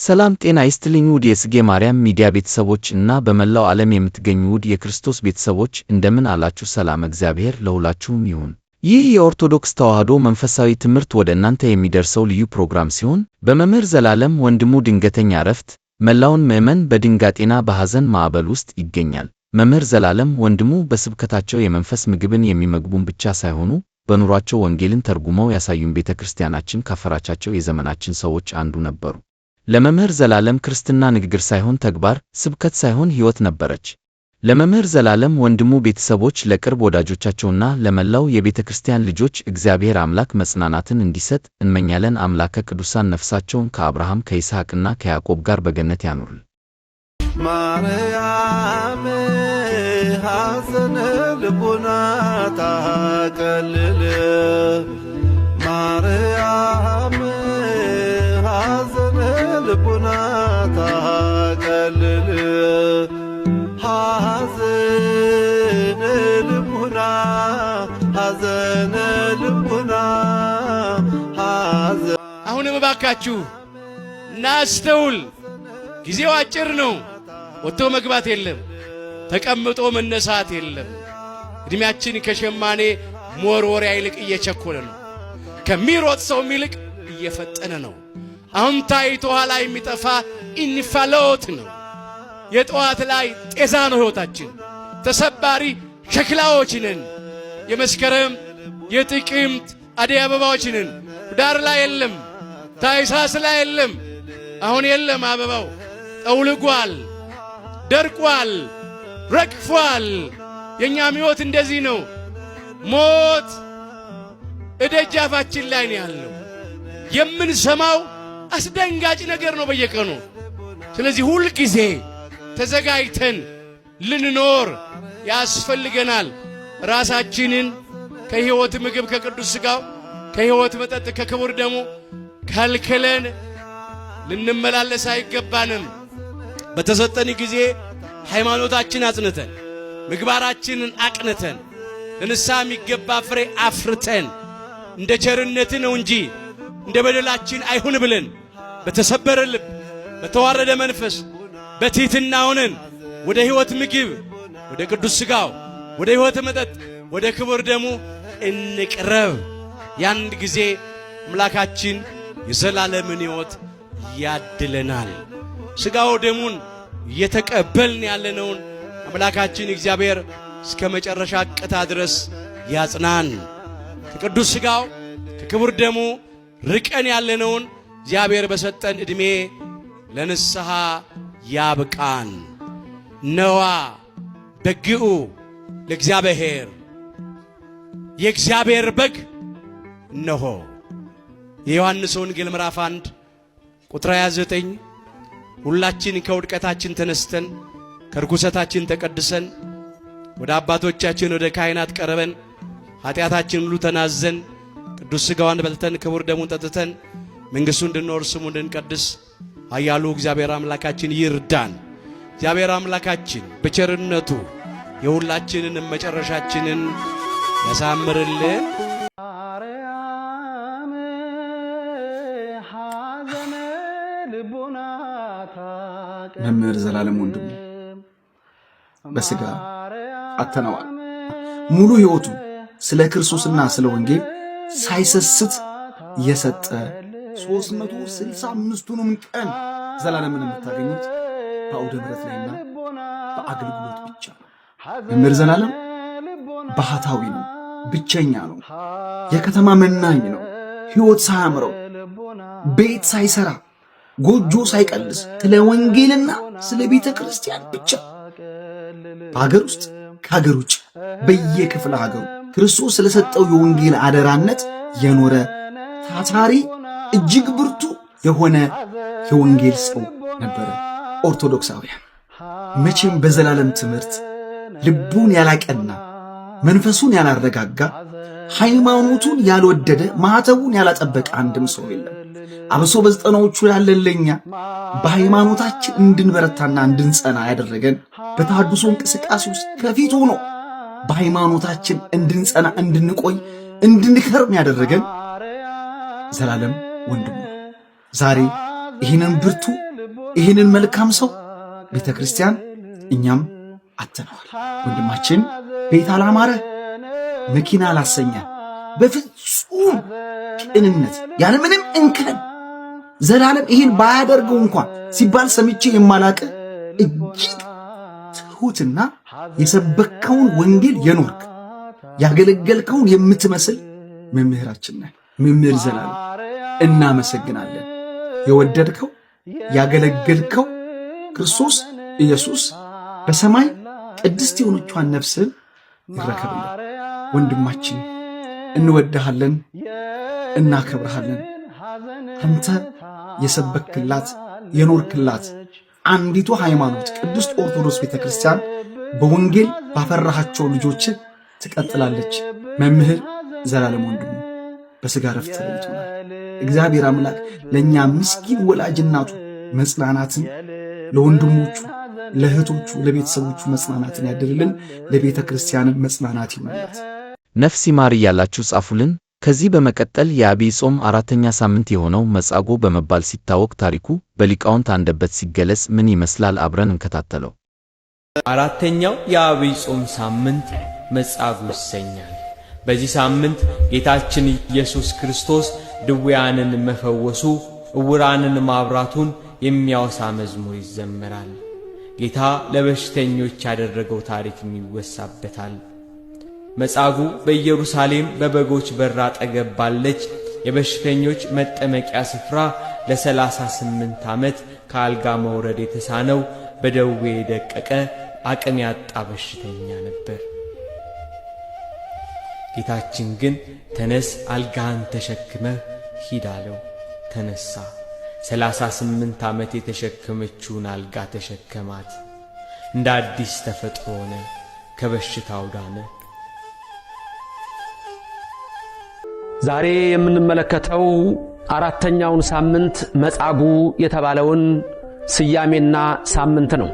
ሰላም ጤና ይስጥልኝ ውድ የጽጌ ማርያም ሚዲያ ቤተሰቦች እና በመላው ዓለም የምትገኙ ውድ የክርስቶስ ቤተሰቦች እንደምን አላችሁ? ሰላም እግዚአብሔር ለሁላችሁም ይሁን። ይህ የኦርቶዶክስ ተዋሕዶ መንፈሳዊ ትምህርት ወደ እናንተ የሚደርሰው ልዩ ፕሮግራም ሲሆን በመምህር ዘላለም ወንድሙ ድንገተኛ ዕረፍት መላውን ምዕመን በድንጋጤና በሐዘን ማዕበል ውስጥ ይገኛል። መምህር ዘላለም ወንድሙ በስብከታቸው የመንፈስ ምግብን የሚመግቡን ብቻ ሳይሆኑ በኑሯቸው ወንጌልን ተርጉመው ያሳዩን ቤተክርስቲያናችን ካፈራቻቸው የዘመናችን ሰዎች አንዱ ነበሩ። ለመምህር ዘላለም ክርስትና ንግግር ሳይሆን ተግባር፣ ስብከት ሳይሆን ሕይወት ነበረች። ለመምህር ዘላለም ወንድሙ ቤተሰቦች፣ ለቅርብ ወዳጆቻቸውና ለመላው የቤተክርስቲያን ልጆች እግዚአብሔር አምላክ መጽናናትን እንዲሰጥ እንመኛለን። አምላከ ቅዱሳን ነፍሳቸውን ከአብርሃም ከይስሐቅና ከያዕቆብ ጋር በገነት ያኑርል። ማርያም ሐዘነ ልቡና ታቀልል ማርያም ሐዘነ ልቡና ታቀልል ሐዘነ ልቡና ሐዘነ ልቡና አሁንም እባካችሁ እናስተውል። ጊዜው አጭር ነው። ወጥቶ መግባት የለም፣ ተቀምጦ መነሳት የለም። እድሜያችን ከሸማኔ መወርወሪያ ይልቅ እየቸኮለ ነው። ከሚሮጥ ሰው ይልቅ እየፈጠነ ነው። አሁን ታይቶ ኋላ የሚጠፋ እንፋሎት ነው። የጠዋት ላይ ጤዛ ነው ሕይወታችን። ተሰባሪ ሸክላዎች ነን። የመስከረም የጥቅምት አደይ አበባዎች ነን። ዳር ላይ የለም፣ ታኅሳስ ላይ የለም። አሁን የለም አበባው፣ ጠውልጓል፣ ደርቋል፣ ረግፏል። የኛም ሕይወት እንደዚህ ነው። ሞት እደጃፋችን ላይ ነው ያለው። የምንሰማው አስደንጋጭ ነገር ነው በየቀኑ። ስለዚህ ሁል ጊዜ ተዘጋጅተን ልንኖር ያስፈልገናል። ራሳችንን ከሕይወት ምግብ ከቅዱስ ሥጋው ከሕይወት መጠጥ ከክቡር ደሙ ከልክለን ልንመላለስ አይገባንም። በተሰጠን ጊዜ ሃይማኖታችን አጽንተን ምግባራችንን አቅንተን ለንስሐ የሚገባ ፍሬ አፍርተን እንደ ቸርነት ነው እንጂ እንደ በደላችን አይሁን ብለን በተሰበረ ልብ በተዋረደ መንፈስ በትሕትና ሆነን ወደ ሕይወት ምግብ ወደ ቅዱስ ሥጋው ወደ ሕይወት መጠጥ ወደ ክቡር ደሙ እንቅረብ። ያን ጊዜ አምላካችን የዘላለምን ሕይወት ያድለናል። ሥጋው ደሙን እየተቀበልን ያለነውን አምላካችን እግዚአብሔር እስከ መጨረሻ ቅታ ድረስ ያጽናን። ከቅዱስ ሥጋው ከክቡር ደሙ ርቀን ያለነውን እግዚአብሔር በሰጠን ዕድሜ ለንስሐ ያብቃን። ነዋ በግኡ ለእግዚአብሔር፣ የእግዚአብሔር በግ እነሆ። የዮሐንስ ወንጌል ምዕራፍ 1 ቁጥር 29 ሁላችን ከውድቀታችን ተነስተን ከርኩሰታችን ተቀድሰን ወደ አባቶቻችን ወደ ካህናት ቀርበን ኃጢአታችን ሁሉ ተናዘን ቅዱስ ሥጋውን በልተን ክቡር ደሙን ጠጥተን መንግሥቱን እንድንወርስ ስሙን እንድንቀድስ ኃያሉ እግዚአብሔር አምላካችን ይርዳን። እግዚአብሔር አምላካችን በቸርነቱ የሁላችንንም መጨረሻችንን ያሳምርልን። ማርያም ሐዘነ ልቡና ታቀልል መምህር ዘላለም ወንድሙ በሥጋ አተነዋል። ሙሉ ሕይወቱ ስለ ክርስቶስና ስለ ወንጌል ሳይሰስት የሰጠ 365ቱንም ቀን ዘላለምን የምታገኙት በአውደ ምሕረት ላይና በአገልግሎት ብቻ ነው። መምህር ዘላለም ባህታዊ ነው፣ ብቸኛ ነው፣ የከተማ መናኝ ነው። ሕይወት ሳያምረው ቤት ሳይሰራ ጎጆ ሳይቀልስ ስለ ወንጌልና ስለ ቤተ ክርስቲያን ብቻ በሀገር ውስጥ ከሀገር ውጭ በየክፍለ ሀገሩ ክርስቶስ ስለሰጠው የወንጌል አደራነት የኖረ ታታሪ እጅግ ብርቱ የሆነ የወንጌል ሰው ነበረ። ኦርቶዶክሳውያን መቼም በዘላለም ትምህርት ልቡን ያላቀና መንፈሱን ያላረጋጋ ሃይማኖቱን ያልወደደ ማኅተቡን ያላጠበቀ አንድም ሰው የለም። አብሶ በዘጠናዎቹ ያለን ለኛ በሃይማኖታችን እንድንበረታና እንድንጸና ያደረገን በተሐድሶ እንቅስቃሴ ውስጥ ከፊት ሆኖ በሃይማኖታችን እንድንጸና እንድንቆይ እንድንከርም ያደረገን ዘላለም ወንድሙ ዛሬ ይህንን ብርቱ ይህንን መልካም ሰው ቤተ ክርስቲያን እኛም አጥተናል። ወንድማችን ቤት አላማረ፣ መኪና አላሰኘ፣ በፍጹም ቅንነት ያለ ምንም እንከን ዘላለም ይህን ባያደርገው እንኳን ሲባል ሰምቼ የማላቀ እጅግ ትሁትና የሰበከውን ወንጌል የኖርክ ያገለገልከውን የምትመስል መምህራችን ነህ። መምህር ዘላለም እናመሰግናለን። የወደድከው ያገለገልከው ክርስቶስ ኢየሱስ በሰማይ ቅድስት የሆነቿን ነፍስን ይረከብልን። ወንድማችን እንወድሃለን፣ እናከብርሃለን። አንተ የሰበክላት የኖርክላት አንዲቱ ሃይማኖት ቅድስት ኦርቶዶክስ ቤተክርስቲያን በወንጌል ባፈራሃቸው ልጆች ትቀጥላለች። መምህር ዘላለም ወንድሙ በሥጋ ረፍት ተለይቶናል። እግዚአብሔር አምላክ ለእኛ ምስኪን ወላጅ እናቱ መጽናናትን፣ ለወንድሞቹ ለእህቶቹ ለቤተሰቦቹ መጽናናትን ያድርልን። ለቤተ ክርስቲያንን መጽናናት ይመላት። ነፍስ ይማር እያላችሁ ጻፉልን። ከዚህ በመቀጠል የአብይ ጾም አራተኛ ሳምንት የሆነው መጻጉዕ በመባል ሲታወቅ ታሪኩ በሊቃውንት አንደበት ሲገለጽ ምን ይመስላል? አብረን እንከታተለው። አራተኛው የአብይ ጾም ሳምንት መጻጉዕ ይሰኛል። በዚህ ሳምንት ጌታችን ኢየሱስ ክርስቶስ ድውያንን መፈወሱ፣ ዕውራንን ማብራቱን የሚያወሳ መዝሙር ይዘመራል። ጌታ ለበሽተኞች ያደረገው ታሪክም ይወሳበታል። መጻጉዕ በኢየሩሳሌም በበጎች በር አጠገብ ባለች የበሽተኞች መጠመቂያ ስፍራ ለ38 ዓመት ከአልጋ መውረድ የተሳነው በደዌ የደቀቀ አቅም ያጣ በሽተኛ ነበር። ጌታችን ግን ተነስ፣ አልጋህን ተሸክመህ ሂድ አለው። ተነሳ። 38 ዓመት የተሸከመችውን አልጋ ተሸከማት። እንደ አዲስ ተፈጥሮ ሆነ፣ ከበሽታው ዳነ። ዛሬ የምንመለከተው አራተኛውን ሳምንት መጻጉዕ የተባለውን ስያሜና ሳምንት ነው።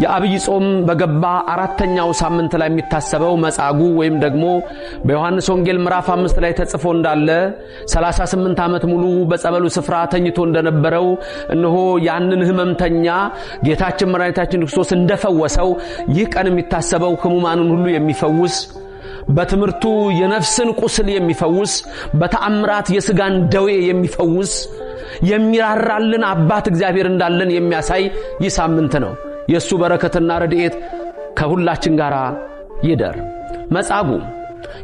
የአብይ ጾም በገባ አራተኛው ሳምንት ላይ የሚታሰበው መጻጉዕ ወይም ደግሞ በዮሐንስ ወንጌል ምዕራፍ 5 ላይ ተጽፎ እንዳለ 38 ዓመት ሙሉ በጸበሉ ስፍራ ተኝቶ እንደነበረው እነሆ ያንን ህመምተኛ ጌታችን መድኃኒታችን ክርስቶስ እንደፈወሰው ይህ ቀን የሚታሰበው ሕሙማንን ሁሉ የሚፈውስ፣ በትምህርቱ የነፍስን ቁስል የሚፈውስ፣ በተአምራት የሥጋን ደዌ የሚፈውስ የሚራራልን አባት እግዚአብሔር እንዳለን የሚያሳይ ይህ ሳምንት ነው። የሱ በረከትና ረድኤት ከሁላችን ጋር ይደር። መጻጉዕ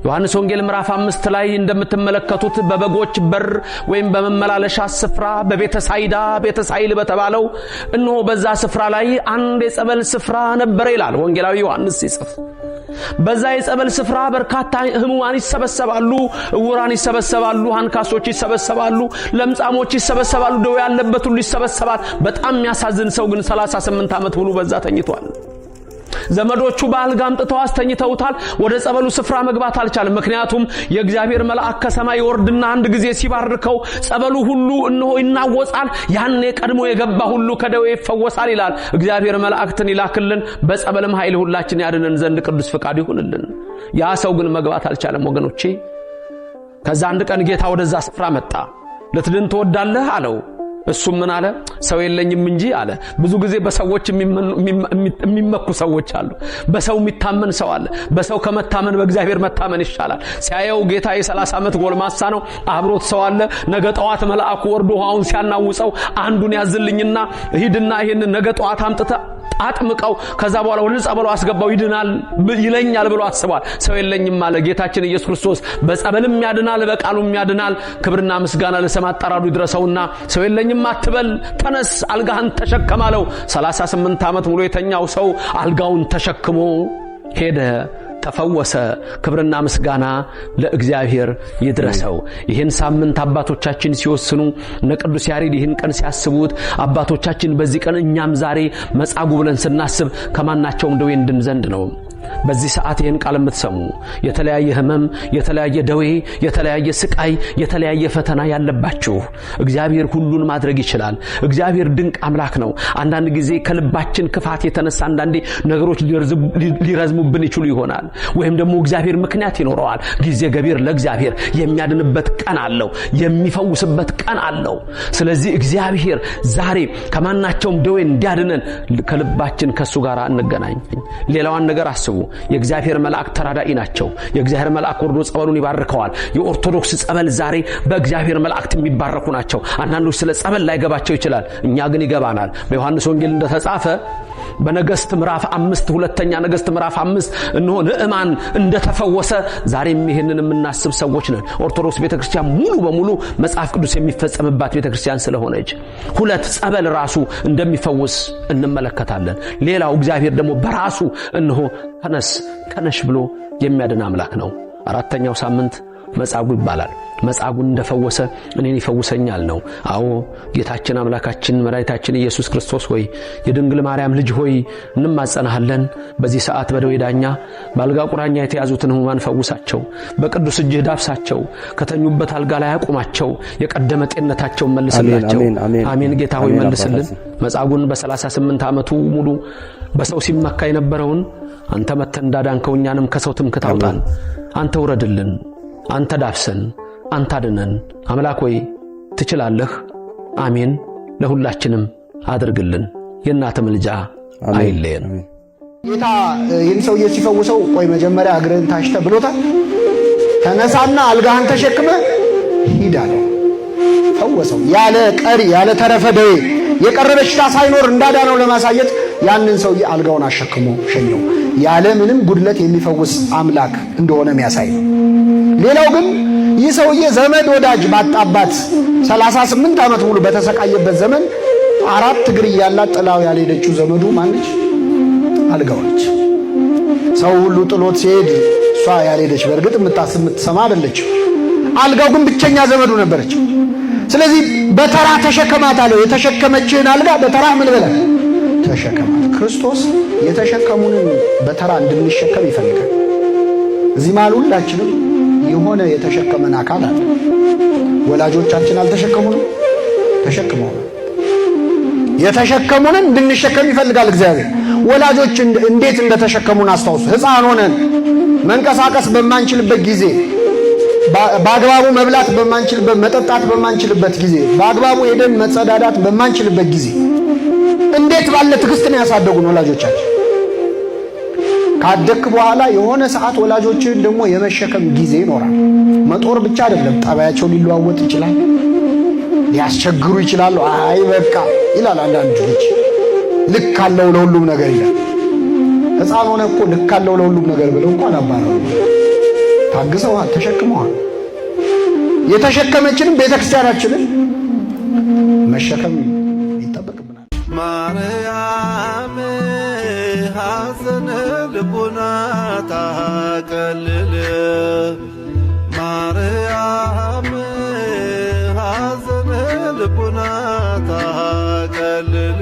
ዮሐንስ ወንጌል ምዕራፍ 5 ላይ እንደምትመለከቱት በበጎች በር ወይም በመመላለሻ ስፍራ በቤተሳይዳ ቤተሳይል በተባለው እነሆ በዛ ስፍራ ላይ አንድ የጸበል ስፍራ ነበር ይላል ወንጌላዊ ዮሐንስ ሲጽፍ። በዛ የጸበል ስፍራ በርካታ ሕሙማን ይሰበሰባሉ፣ ዕውራን ይሰበሰባሉ፣ አንካሶች ይሰበሰባሉ፣ ለምጻሞች ይሰበሰባሉ፣ ደዌ ያለበት ሁሉ ይሰበሰባል። በጣም የሚያሳዝን ሰው ግን 38 ዓመት ሙሉ በዛ ተኝቷል። ዘመዶቹ በአልጋ አምጥተው አስተኝተውታል። ወደ ጸበሉ ስፍራ መግባት አልቻለም። ምክንያቱም የእግዚአብሔር መልአክ ከሰማይ ወርድና አንድ ጊዜ ሲባርከው ጸበሉ ሁሉ እነሆ ይናወጻል። ያኔ ቀድሞ የገባ ሁሉ ከደዌ ይፈወሳል ይላል። እግዚአብሔር መልአክትን ይላክልን፣ በጸበልም ኃይል ሁላችን ያድነን ዘንድ ቅዱስ ፈቃዱ ይሁንልን። ያ ሰው ግን መግባት አልቻለም ወገኖቼ። ከዛ አንድ ቀን ጌታ ወደዛ ስፍራ መጣ። ልትድን ትወዳለህ አለው። እሱም ምን አለ? ሰው የለኝም እንጂ አለ። ብዙ ጊዜ በሰዎች የሚመኩ ሰዎች አሉ። በሰው የሚታመን ሰው አለ። በሰው ከመታመን በእግዚአብሔር መታመን ይሻላል። ሲያየው ጌታ የ30 ዓመት ጎልማሳ ነው። አብሮት ሰው አለ። ነገ ጠዋት መልአኩ ወርዶ ውሃውን ሲያናውጸው አንዱን ያዝልኝና ሂድና ይሄን ነገ ጠዋት አምጥተህ አጥምቀው ከዛ በኋላ ወደ ጸበሉ አስገባው ይድናል ይለኛል ብሎ አስቧል። ሰው የለኝም አለ። ጌታችን ኢየሱስ ክርስቶስ በጸበልም ያድናል፣ በቃሉም ያድናል። ክብርና ምስጋና ለስም አጠራሩ ይድረሰውና ሰው የለኝም አትበል፣ ተነስ አልጋህን ተሸከም አለው። 38 ዓመት ሙሉ የተኛው ሰው አልጋውን ተሸክሞ ሄደ፣ ተፈወሰ። ክብርና ምስጋና ለእግዚአብሔር ይድረሰው። ይህን ሳምንት አባቶቻችን ሲወስኑ እነ ቅዱስ ያሬድ ይህን ቀን ሲያስቡት አባቶቻችን በዚህ ቀን እኛም ዛሬ መጻጉዕ ብለን ስናስብ ከማናቸውም ደዌ እንድን ዘንድ ነው። በዚህ ሰዓት ይህን ቃል የምትሰሙ የተለያየ ህመም፣ የተለያየ ደዌ፣ የተለያየ ስቃይ፣ የተለያየ ፈተና ያለባችሁ እግዚአብሔር ሁሉን ማድረግ ይችላል። እግዚአብሔር ድንቅ አምላክ ነው። አንዳንድ ጊዜ ከልባችን ክፋት የተነሳ አንዳንዴ ነገሮች ሊረዝሙብን ይችሉ ይሆናል። ወይም ደግሞ እግዚአብሔር ምክንያት ይኖረዋል። ጊዜ ገቢር ለእግዚአብሔር የሚያድንበት ቀን አለው፣ የሚፈውስበት ቀን አለው። ስለዚህ እግዚአብሔር ዛሬ ከማናቸውም ደዌ እንዲያድነን ከልባችን ከሱ ጋር እንገናኝ። ሌላውን ነገር አስቡ። የእግዚአብሔር መልአክ ተራዳኢ ናቸው። የእግዚአብሔር መልአክ ወርዶ ጸበሉን ይባርከዋል። የኦርቶዶክስ ጸበል ዛሬ በእግዚአብሔር መልአክት የሚባረኩ ናቸው። አንዳንዶች ስለ ጸበል ላይገባቸው ይችላል። እኛ ግን ይገባናል። በዮሐንስ ወንጌል እንደተጻፈ በነገሥት ምዕራፍ 5 ሁለተኛ ነገሥት ምዕራፍ 5 እነሆ ንዕማን እንደተፈወሰ ዛሬም ይሄንን የምናስብ ሰዎች ነን። ኦርቶዶክስ ቤተክርስቲያን ሙሉ በሙሉ መጽሐፍ ቅዱስ የሚፈጸምባት ቤተክርስቲያን ስለሆነች ሁለት ጸበል ራሱ እንደሚፈውስ እንመለከታለን። ሌላው እግዚአብሔር ደግሞ በራሱ እነሆ ተነሽ ብሎ የሚያድን አምላክ ነው። አራተኛው ሳምንት መጻጉዕ ይባላል። መጻጉዕ እንደፈወሰ እኔን ይፈውሰኛል ነው። አዎ ጌታችን አምላካችን መድኃኒታችን ኢየሱስ ክርስቶስ ሆይ የድንግል ማርያም ልጅ ሆይ እንማጸናሃለን። በዚህ ሰዓት በደዌ ዳኛ በአልጋ ቁራኛ የተያዙትን ሕሙማን ፈውሳቸው፣ በቅዱስ እጅህ ዳብሳቸው፣ ከተኙበት አልጋ ላይ አቁማቸው፣ የቀደመ ጤንነታቸውን መልስላቸው። አሜን። ጌታ ሆይ መልስልን። መጻጉዕን በ38 ዓመቱ ሙሉ በሰው ሲመካ የነበረውን አንተ መተህ እንዳዳንከው እኛንም ከሰው ትምክህት አውጣን። አንተ ውረድልን፣ አንተ ዳብሰን፣ አንተ አድነን። አምላክ ሆይ ትችላለህ። አሜን። ለሁላችንም አድርግልን። የእናትህ ምልጃ አይለየን። ጌታ ይህን ሰውዬ ሲፈውሰው ቆይ መጀመሪያ እግርህን ታሽተህ ብሎታል። ተነሳና አልጋህን ተሸክመህ ሂድ አለው። ፈወሰው። ያለ ቀሪ ያለ ተረፈ ደዌ የቀረ በሽታ ሳይኖር እንዳዳነው ለማሳየት ያንን ሰውዬ አልጋውን አሸክሞ ሸኘው። ያለ ምንም ጉድለት የሚፈውስ አምላክ እንደሆነ የሚያሳይ ነው። ሌላው ግን ይህ ሰውዬ ዘመድ ወዳጅ ባጣባት 38 ዓመት ሙሉ በተሰቃየበት ዘመን 4 እግር ያላት ጥላው ያልሄደችው ዘመዱ ማነች? አልጋው ነች። ሰው ሁሉ ጥሎት ሲሄድ እሷ ያልሄደች በእርግጥ የምትሰማ አይደለች። አልጋው ግን ብቸኛ ዘመዱ ነበረች። ስለዚህ በተራ ተሸከማት አለው። የተሸከመችህን አልጋ በተራ ምን በለ ተሸከማት። ክርስቶስ የተሸከሙንን በተራ እንድንሸከም ይፈልጋል። እዚህ መሃል ሁላችንም የሆነ የተሸከመን አካል አለ። ወላጆቻችን አልተሸከሙንም? ተሸክመው የተሸከሙንን እንድንሸከም ይፈልጋል እግዚአብሔር። ወላጆች እንዴት እንደተሸከሙን አስታውሱ። ሕፃን ሆነን መንቀሳቀስ በማንችልበት ጊዜ፣ በአግባቡ መብላት በማንችልበት፣ መጠጣት በማንችልበት ጊዜ፣ በአግባቡ ሄደን መጸዳዳት በማንችልበት ጊዜ እንዴት ባለ ትዕግስት ነው ያሳደጉን ወላጆቻችን። ካደክ በኋላ የሆነ ሰዓት ወላጆችን ደግሞ የመሸከም ጊዜ ይኖራል። መጦር ብቻ አይደለም፣ ጠባያቸው ሊለዋወጥ ይችላል፣ ሊያስቸግሩ ይችላል። አይ በቃ ይላል አንዳንድ ልጅ። ልክ አለው ለሁሉም ነገር ይላል። ሕፃን ሆነ እኮ ልክ አለው ለሁሉም ነገር ብለው እንኳን አባረሩ። ታግሰዋል፣ ተሸክመዋል። የተሸከመችንም ቤተክርስቲያናችንን መሸከም ይጠበቅብናል። ማርያም ሐዘነ ልቡና ታቀልል፣ ማርያም ሐዘነ ልቡና ታቀልል